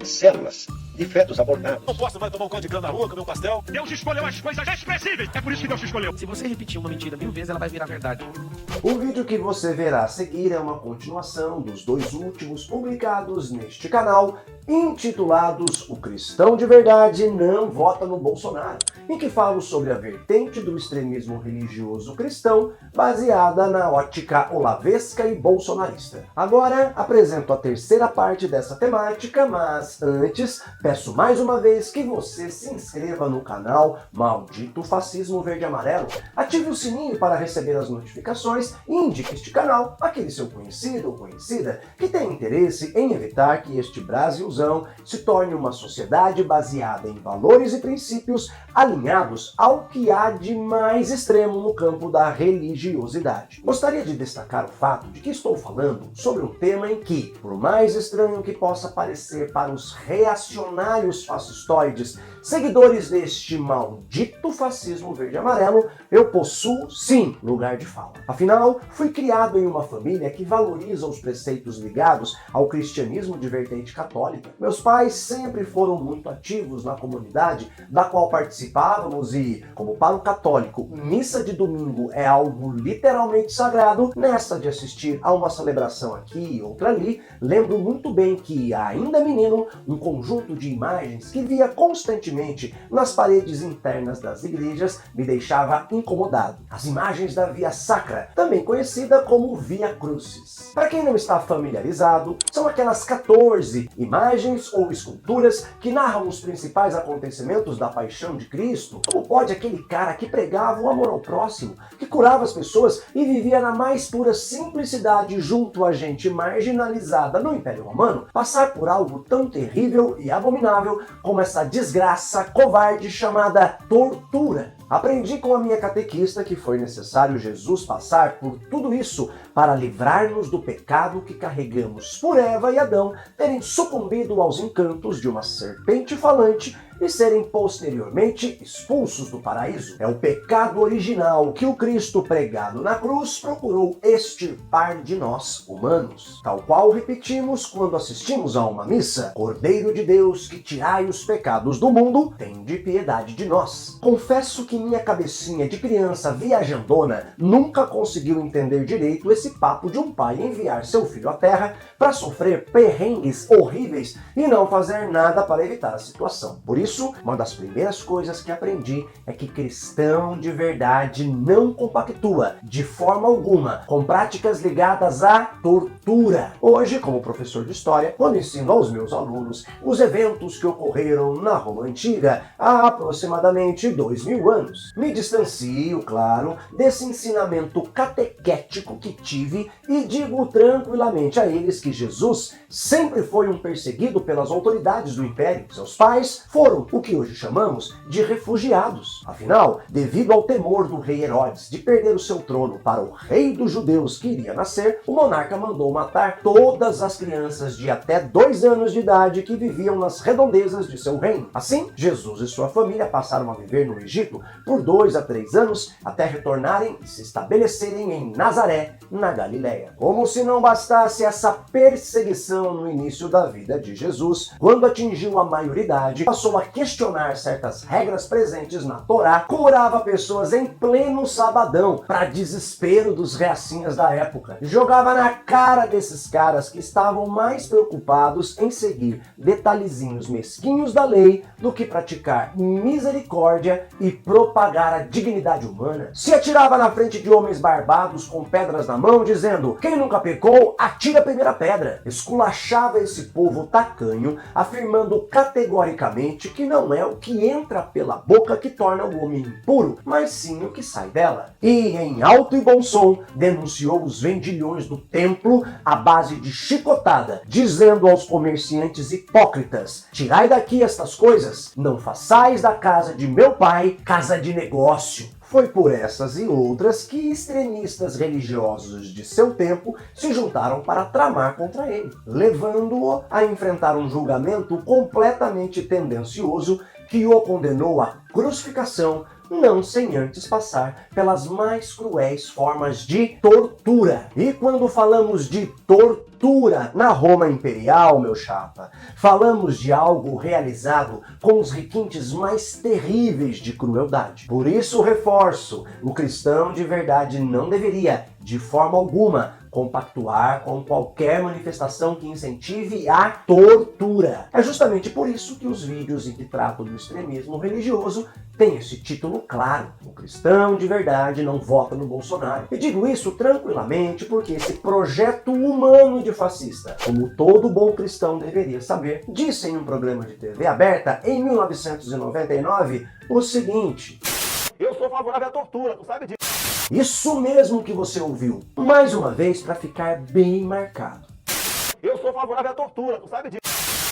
células de fetos abortados. Não posso mais tomar um caldo de cana na rua, comer um pastel. Deus escolheu as coisas expressíveis. É por isso que Deus te escolheu. Se você repetir uma mentira 1000 vezes, ela vai virar verdade. O vídeo que você verá a seguir é uma continuação dos dois últimos publicados neste canal, intitulados O Cristão de Verdade Não Vota no Bolsonaro, em que falo sobre a vertente do extremismo religioso cristão baseada na ótica olavesca e bolsonarista. Agora apresento a terceira parte dessa temática, mas antes peço mais uma vez que você se inscreva no canal Maldito Fascismo Verde e Amarelo, ative o sininho para receber as notificações e indique este canal àquele seu conhecido ou conhecida que tem interesse em evitar que este Brasilzão se torne uma sociedade baseada em valores e princípios alinhados ao que há de mais extremo no campo da religiosidade. Gostaria de destacar o fato de que estou falando sobre um tema em que, por mais estranho que possa parecer para os reacionários fascistoides, seguidores deste maldito fascismo verde e amarelo, eu possuo, sim, lugar de fala. Afinal, fui criado em uma família que valoriza os preceitos ligados ao cristianismo de vertente católica. Meus pais sempre foram muito ativos na comunidade da qual participávamos e, como para o católico, missa de domingo é algo literalmente sagrado, nessa de assistir a uma celebração aqui e outra ali, lembro muito bem que, ainda menino, um conjunto de imagens que via constantemente nas paredes internas das igrejas me deixava incomodado. As imagens da Via Sacra, também conhecida como Via Crucis. Para quem não está familiarizado, são aquelas 14 imagens ou esculturas que narram os principais acontecimentos da paixão de Cristo. Como pode aquele cara que pregava o amor ao próximo, que curava as pessoas e vivia na mais pura simplicidade junto a gente marginalizada no Império Romano, passar por algo tão terrível e abominável como essa desgraça covarde chamada tortura? Aprendi com a minha catequista que foi necessário Jesus passar por tudo isso para livrar-nos do pecado que carregamos por Eva e Adão terem sucumbido aos encantos de uma serpente falante e serem posteriormente expulsos do paraíso. É o pecado original que o Cristo pregado na cruz procurou extirpar de nós, humanos. Tal qual repetimos quando assistimos a uma missa: Cordeiro de Deus, que tirai os pecados do mundo, tende piedade de nós. Confesso que minha cabecinha de criança viajandona nunca conseguiu entender direito esse papo de um pai enviar seu filho à terra para sofrer perrengues horríveis e não fazer nada para evitar a situação. Por isso, uma das primeiras coisas que aprendi é que cristão de verdade não compactua, de forma alguma, com práticas ligadas à tortura. Hoje, como professor de história, quando ensino aos meus alunos os eventos que ocorreram na Roma Antiga há aproximadamente 2000 anos, me distancio, claro, desse ensinamento catequético que tive e digo tranquilamente a eles que Jesus sempre foi um perseguido pelas autoridades do Império. Seus pais foram o que hoje chamamos de refugiados. Afinal, devido ao temor do rei Herodes de perder o seu trono para o rei dos judeus que iria nascer, o monarca mandou matar todas as crianças de até 2 anos de idade que viviam nas redondezas de seu reino. Assim, Jesus e sua família passaram a viver no Egito por 2 a 3 anos até retornarem e se estabelecerem em Nazaré, na Galileia. Como se não bastasse essa perseguição no início da vida de Jesus, quando atingiu a maioridade, passou a questionar certas regras presentes na Torá, curava pessoas em pleno sabadão, para desespero dos reacinhas da época. Jogava na cara desses caras que estavam mais preocupados em seguir detalhezinhos mesquinhos da lei do que praticar misericórdia e propagar a dignidade humana. Se atirava na frente de homens barbados com pedras na mão, dizendo: quem nunca pecou, atira a primeira pedra. Esculachava esse povo tacanho, afirmando categoricamente que não é o que entra pela boca que torna o homem impuro, mas sim o que sai dela. E, em alto e bom som, denunciou os vendilhões do templo à base de chicotada, dizendo aos comerciantes hipócritas: tirai daqui estas coisas, não façais da casa de meu pai casa de negócio. Foi por essas e outras que extremistas religiosos de seu tempo se juntaram para tramar contra ele, levando-o a enfrentar um julgamento completamente tendencioso que o condenou à crucificação não sem antes passar pelas mais cruéis formas de tortura. E quando falamos de tortura na Roma Imperial, meu chapa, falamos de algo realizado com os requintes mais terríveis de crueldade. Por isso, reforço, o cristão de verdade não deveria, de forma alguma, compactuar com qualquer manifestação que incentive a tortura. É justamente por isso que os vídeos em que trato do extremismo religioso têm esse título claro: o cristão de verdade não vota no Bolsonaro. E digo isso tranquilamente porque esse projeto humano de fascista, como todo bom cristão deveria saber, disse em um programa de TV aberta em 1999 o seguinte: Eu sou favorável à tortura, tu sabe disso. isso mesmo que você ouviu, mais uma vez para ficar bem marcado. Eu sou favorável à tortura, tu sabe disso.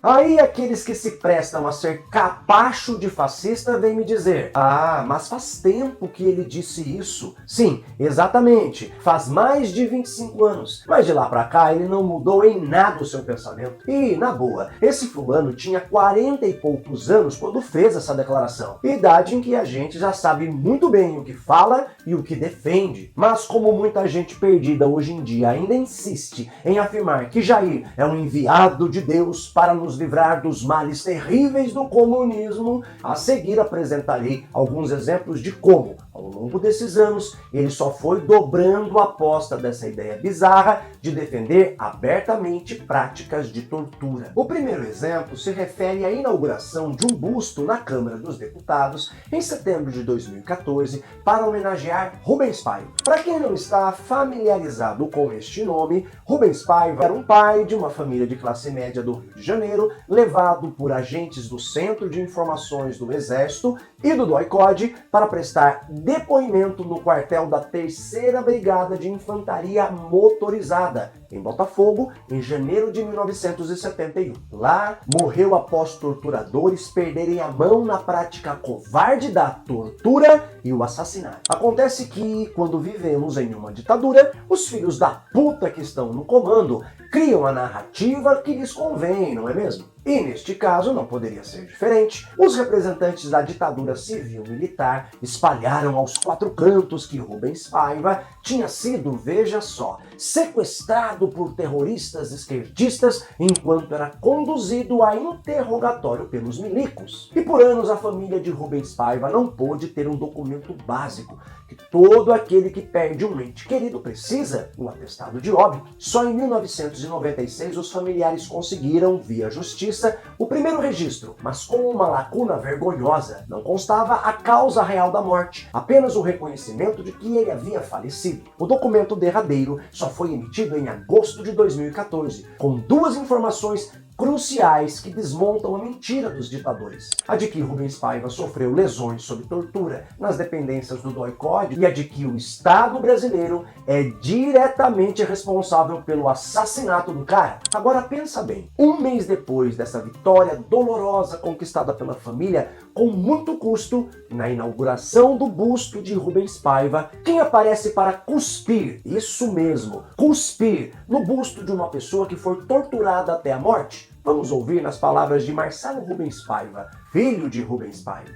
Aí aqueles que se prestam a ser capacho de fascista vêm me dizer: ah, mas faz tempo que ele disse isso. Sim, exatamente, faz mais de 25 anos. Mas de lá pra cá ele não mudou em nada o seu pensamento. E, na boa, esse fulano tinha 40 e poucos anos quando fez essa declaração. Idade em que a gente já sabe muito bem o que fala e o que defende. Mas como muita gente perdida hoje em dia ainda insiste em afirmar que Jair é um enviado de Deus para nos livrar dos males terríveis do comunismo, a seguir apresentarei alguns exemplos de como, ao longo desses anos, ele só foi dobrando a aposta dessa ideia bizarra de defender abertamente práticas de tortura. O primeiro exemplo se refere à inauguração de um busto na Câmara dos Deputados em setembro de 2014 para homenagear Rubens Paiva. Para quem não está familiarizado com este nome, Rubens Paiva era um pai de uma família de classe média do Rio de Janeiro, levado por agentes do Centro de Informações do Exército e do DOI-CODE para prestar depoimento no quartel da 3ª Brigada de Infantaria Motorizada, em Botafogo, em janeiro de 1971. Lá, morreu após torturadores perderem a mão na prática covarde da tortura e o assassinato. Acontece que, quando vivemos em uma ditadura, os filhos da puta que estão no comando criam a narrativa que lhes convém, não é mesmo? E neste caso não poderia ser diferente. Os representantes da ditadura civil-militar espalharam aos 4 cantos que Rubens Paiva tinha sido, veja só, sequestrado por terroristas esquerdistas enquanto era conduzido a interrogatório pelos milicos. E por anos a família de Rubens Paiva não pôde ter um documento básico que todo aquele que perde um ente querido precisa, um atestado de óbito. Só em 1996 os familiares conseguiram, via justiça, o primeiro registro, mas com uma lacuna vergonhosa. Não constava a causa real da morte, apenas o reconhecimento de que ele havia falecido. O documento derradeiro só foi emitido em agosto de 2014, com 2 informações cruciais que desmontam a mentira dos ditadores. A de que Rubens Paiva sofreu lesões sob tortura nas dependências do DOI-CODE e a de que o Estado brasileiro é diretamente responsável pelo assassinato do cara. Agora pensa bem, um mês depois dessa vitória dolorosa conquistada pela família com muito custo, na inauguração do busto de Rubens Paiva, quem aparece para cuspir, isso mesmo, cuspir, no busto de uma pessoa que foi torturada até a morte? Vamos ouvir nas palavras de Marcelo Rubens Paiva, filho de Rubens Paiva.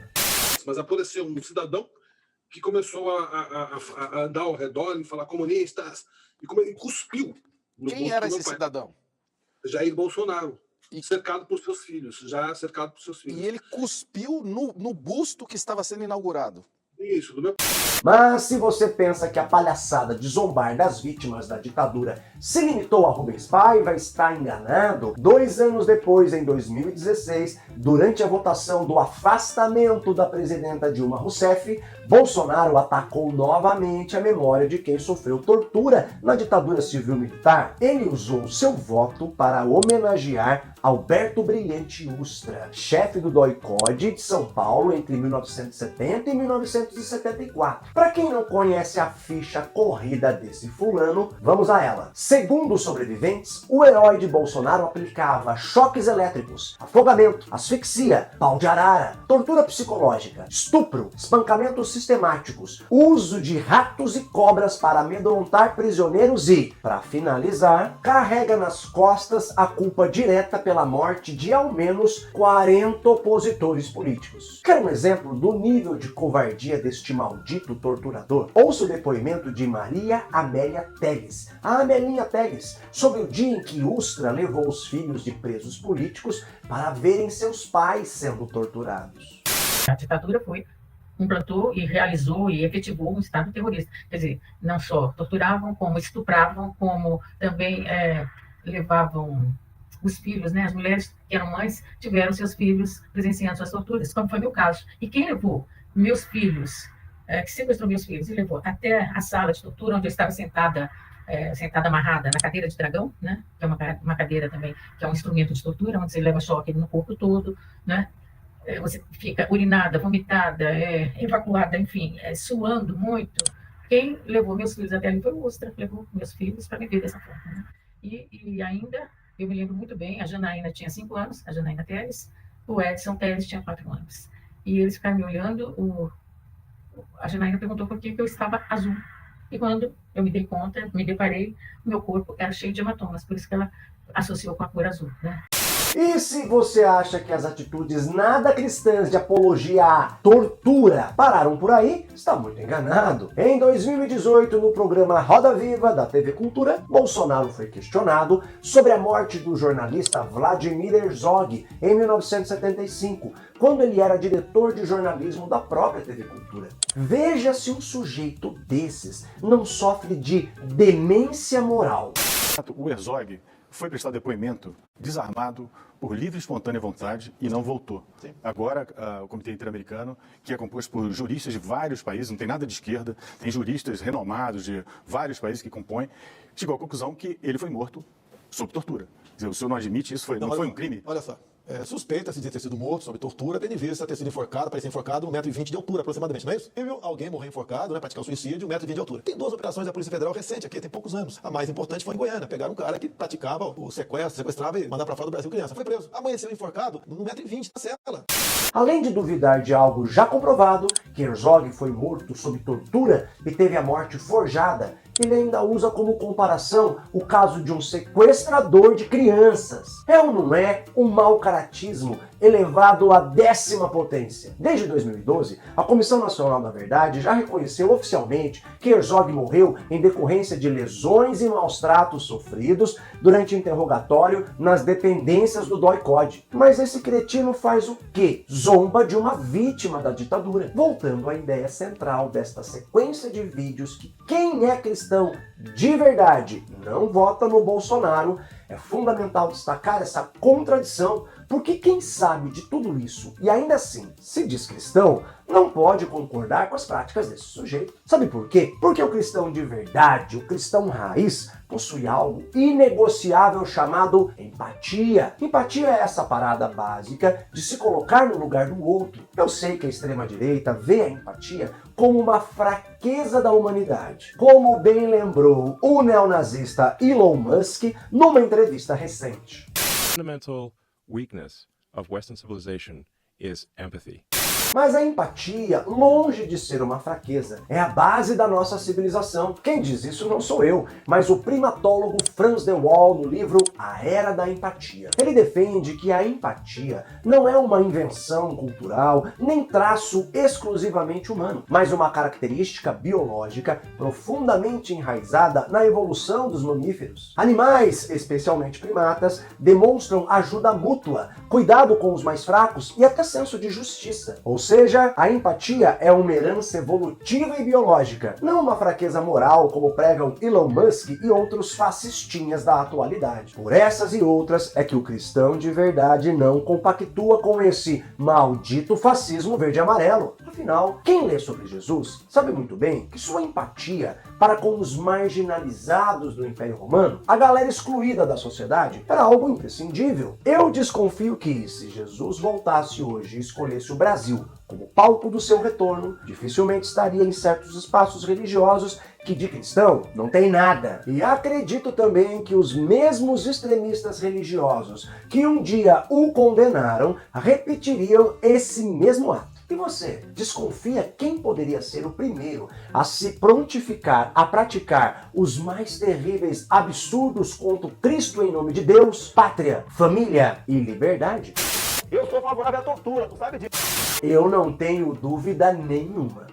Mas apareceu um cidadão que começou a andar ao redor e falar comunistas, e cuspiu. Quem era esse cidadão? Jair Bolsonaro, cercado por seus filhos, E ele cuspiu no busto que estava sendo inaugurado. Isso, do meu... Mas se você pensa que a palhaçada de zombar das vítimas da ditadura se limitou a Rubens Paiva, está enganado. 2 anos depois, em 2016, durante a votação do afastamento da presidenta Dilma Rousseff, Bolsonaro atacou novamente a memória de quem sofreu tortura na ditadura civil-militar. Ele usou seu voto para homenagear Alberto Brilhante Ustra, chefe do DOI-CODE de São Paulo entre 1970 e 1974. Para quem não conhece a ficha corrida desse fulano, vamos a ela. Segundo os sobreviventes, o herói de Bolsonaro aplicava choques elétricos, afogamento, asfixia, pau de arara, tortura psicológica, estupro, espancamentos sistemáticos, uso de ratos e cobras para amedrontar prisioneiros e, para finalizar, carrega nas costas a culpa direta pela morte de ao menos 40 opositores políticos. Quer um exemplo do nível de covardia deste maldito torturador? Ouça o depoimento de Maria Amélia Telles, a Amelinha Telles, sobre o dia em que Ustra levou os filhos de presos políticos para verem seus pais sendo torturados. A ditadura implantou e realizou e efetivou um Estado terrorista. Quer dizer, não só torturavam, como estupravam, como também levavam os filhos, né? As mulheres que eram mães tiveram seus filhos presenciando suas torturas, como foi meu caso. E quem levou meus filhos, que sequestrou meus filhos e levou até a sala de tortura, onde eu estava sentada amarrada na cadeira de dragão, né? Que é uma cadeira também, que é um instrumento de tortura, onde você leva choque no corpo todo, né? Você fica urinada, vomitada, evacuada, enfim, suando muito. Quem levou meus filhos até ali foi o Ustra, levou meus filhos para viver dessa forma, né? E ainda, eu me lembro muito bem, a Janaína tinha 5 anos, a Janaína Telles, o Edson Telles tinha 4 anos. E eles ficaram me olhando, a Janaína perguntou por que eu estava azul. E quando eu me dei conta, me deparei, o meu corpo era cheio de hematomas, por isso que ela associou com a cor azul, né? E se você acha que as atitudes nada cristãs de apologia à tortura pararam por aí, está muito enganado. Em 2018, no programa Roda Viva da TV Cultura, Bolsonaro foi questionado sobre a morte do jornalista Vladimir Herzog em 1975, quando ele era diretor de jornalismo da própria TV Cultura. Veja se um sujeito desses não sofre de demência moral. O Herzog foi prestar depoimento desarmado por livre e espontânea vontade e não voltou. Sim. Agora, o Comitê Interamericano, que é composto por juristas de vários países, não tem nada de esquerda, tem juristas renomados de vários países que compõem, chegou à conclusão que ele foi morto sob tortura. Quer dizer, o senhor não admite isso? Não foi um crime? Olha só. Suspeita-se de ter sido morto sob tortura, tendo em vista ter sido enforcado, parecia enforcado 1,20 m de altura, aproximadamente, não é isso? Teve alguém morrer enforcado, né, praticar o suicídio, 1,20 m de altura. Tem 2 operações da Polícia Federal recente aqui, tem poucos anos. A mais importante foi em Goiânia. Pegaram um cara que praticava o sequestro, sequestrava e mandava para fora do Brasil criança. Foi preso. Amanheceu enforcado, 1,20 m na cela. Além de duvidar de algo já comprovado, que Herzog foi morto sob tortura e teve a morte forjada, ele ainda usa como comparação o caso de um sequestrador de crianças. É ou não é um mau caratismo elevado à 10ª potência? Desde 2012, a Comissão Nacional da Verdade já reconheceu oficialmente que Herzog morreu em decorrência de lesões e maus-tratos sofridos durante o interrogatório nas dependências do DOI-CODE. Mas esse cretino faz o quê? Zomba de uma vítima da ditadura. Voltando à ideia central desta sequência de vídeos que quem é cristão de verdade não vota no Bolsonaro, é fundamental destacar essa contradição, porque quem sabe de tudo isso e ainda assim se diz cristão, não pode concordar com as práticas desse sujeito. Sabe por quê? Porque o cristão de verdade, o cristão raiz, possui algo inegociável chamado empatia. Empatia é essa parada básica de se colocar no lugar do outro. Eu sei que a extrema-direita vê a empatia como uma fraqueza da humanidade. Como bem lembrou o neonazista Elon Musk numa entrevista recente. Fundamental weakness of Western civilization is empathy. Mas a empatia, longe de ser uma fraqueza, é a base da nossa civilização. Quem diz isso não sou eu, mas o primatólogo Franz de Waal no livro A Era da Empatia. Ele defende que a empatia não é uma invenção cultural, nem traço exclusivamente humano, mas uma característica biológica profundamente enraizada na evolução dos mamíferos. Animais, especialmente primatas, demonstram ajuda mútua, cuidado com os mais fracos e até senso de justiça. Ou seja, a empatia é uma herança evolutiva e biológica, não uma fraqueza moral como pregam Elon Musk e outros fascistinhas da atualidade. Por essas e outras é que o cristão de verdade não compactua com esse maldito fascismo verde e amarelo. Afinal, quem lê sobre Jesus sabe muito bem que sua empatia para com os marginalizados do Império Romano, a galera excluída da sociedade, era algo imprescindível. Eu desconfio que, se Jesus voltasse hoje e escolhesse o Brasil como palco do seu retorno, dificilmente estaria em certos espaços religiosos que de cristão não tem nada. E acredito também que os mesmos extremistas religiosos que um dia o condenaram repetiriam esse mesmo ato. E você, desconfia quem poderia ser o primeiro a se prontificar a praticar os mais terríveis absurdos contra Cristo em nome de Deus, pátria, família e liberdade? Eu sou favorável à tortura, tu sabe disso. Eu não tenho dúvida nenhuma.